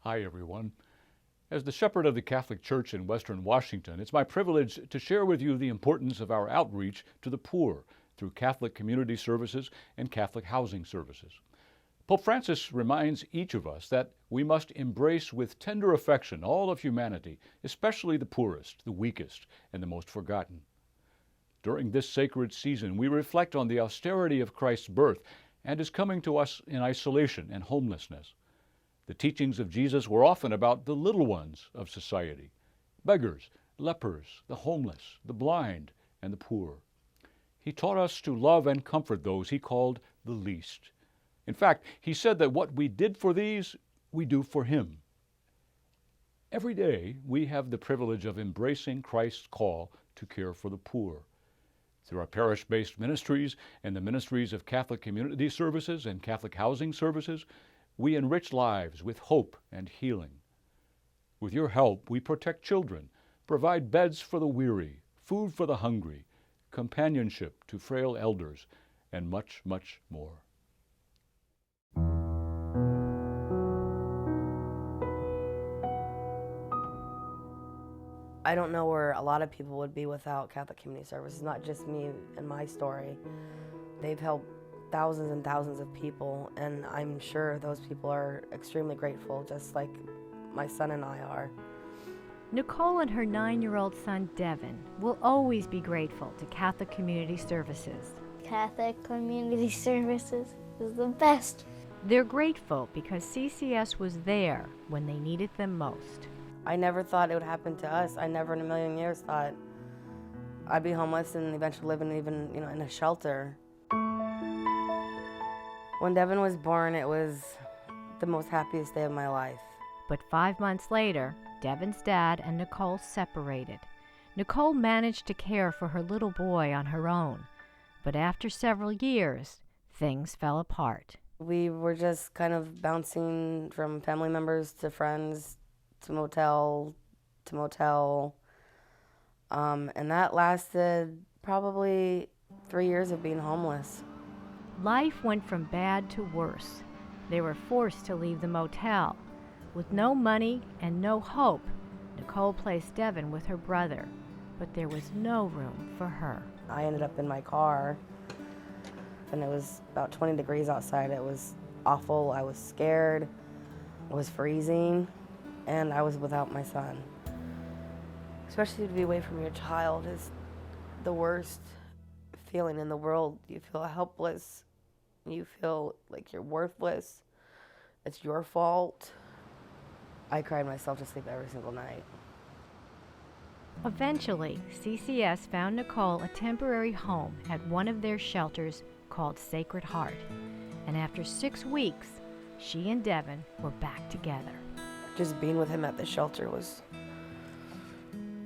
Hi, everyone. As the shepherd of the Catholic Church in Western Washington, it's my privilege to share with you the importance of our outreach to the poor through Catholic community services and Catholic housing services. Pope Francis reminds each of us that we must embrace with tender affection all of humanity, especially the poorest, the weakest, and the most forgotten. During this sacred season, we reflect on the austerity of Christ's birth and his coming to us in isolation and homelessness. The teachings of Jesus were often about the little ones of society: beggars, lepers, the homeless, the blind, and the poor. He taught us to love and comfort those he called the least. In fact, he said that what we did for these, we do for him. Every day, we have the privilege of embracing Christ's call to care for the poor. Through our parish-based ministries and the ministries of Catholic community services and Catholic housing services, we enrich lives with hope and healing. With your help, we protect children, provide beds for the weary, food for the hungry, companionship to frail elders, and much, much more. I don't know where a lot of people would be without Catholic Community Services, not just me and my story. They've helped thousands and thousands of people, and I'm sure those people are extremely grateful, just like my son and I are. Nicole and her 9-year-old son, Devin, will always be grateful to Catholic Community Services. Catholic Community Services is the best. They're grateful because CCS was there when they needed them most. I never thought it would happen to us. I never in a million years thought I'd be homeless and eventually living even, in a shelter. When Devin was born, it was the most happiest day of my life. But 5 months later, Devin's dad and Nicole separated. Nicole managed to care for her little boy on her own, but after several years, things fell apart. We were just kind of bouncing from family members to friends to motel to motel, and that lasted probably 3 years of being homeless. Life went from bad to worse. They were forced to leave the motel. With no money and no hope, Nicole placed Devin with her brother, but there was no room for her. I ended up in my car, and it was about 20 degrees outside. It was awful. I was scared. It was freezing, and I was without my son. Especially to be away from your child is the worst feeling in the world. You feel helpless. You feel like you're worthless. It's your fault. I cried myself to sleep every single night. Eventually, CCS found Nicole a temporary home at one of their shelters called Sacred Heart. And after 6 weeks, she and Devin were back together. Just being with him at the shelter was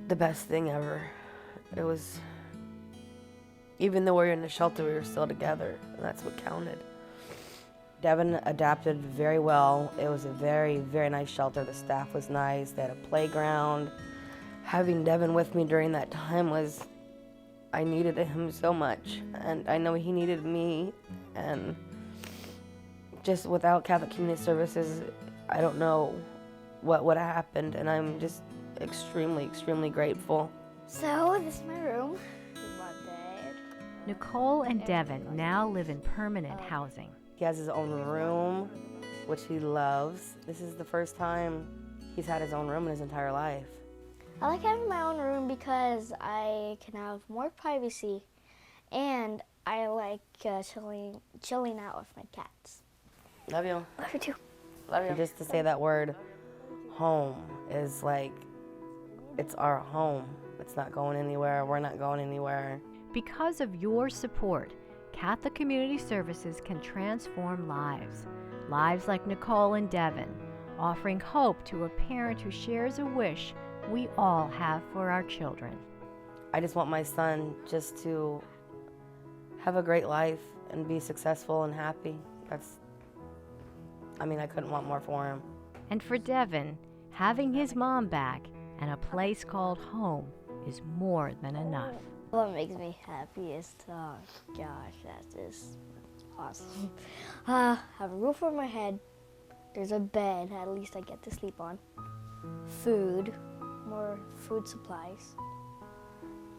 the best thing ever. It was, even though we were in the shelter, we were still together, and that's what counted. Devin adapted very well. It was a very, very nice shelter. The staff was nice. They had a playground. Having Devin with me during that time was, I needed him so much, and I know he needed me, and just without Catholic Community Services, I don't know what would have happened, and I'm just extremely, extremely grateful. So, this is my room. My bed. Nicole and Devin now live in permanent housing. He has his own room, which he loves. This is the first time he's had his own room in his entire life. I like having my own room because I can have more privacy, and I like chilling out with my cats. Love you. Love you too. Love you. Just to say that word, home, is like, it's our home. It's not going anywhere. We're not going anywhere. Because of your support, Catholic Community Services can transform lives. Lives like Nicole and Devin, offering hope to a parent who shares a wish we all have for our children. I just want my son just to have a great life and be successful and happy. I couldn't want more for him. And for Devin, having his mom back and a place called home is more than enough. What makes me happy is, gosh, that is awesome. Have a roof over my head, There's a bed, at least I get to sleep on. Food, more food supplies.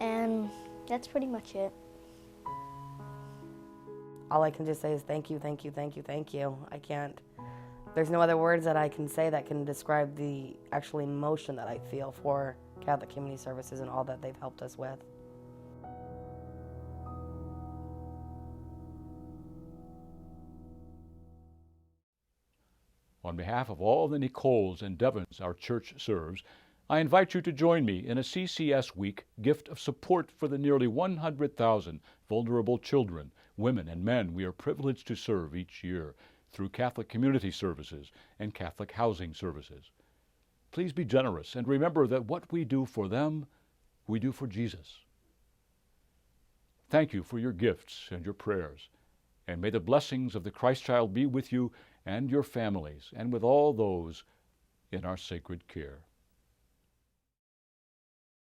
And that's pretty much it. All I can just say is thank you, thank you, thank you, thank you. There's no other words that I can say that can describe the actual emotion that I feel for Catholic Community Services and all that they've helped us with. On behalf of all the Nicoles and Devons our church serves, I invite you to join me in a CCS Week gift of support for the nearly 100,000 vulnerable children, women, and men we are privileged to serve each year through Catholic Community Services and Catholic Housing Services. Please be generous and remember that what we do for them, we do for Jesus. Thank you for your gifts and your prayers, and may the blessings of the Christ child be with you and your families and with all those in our sacred care.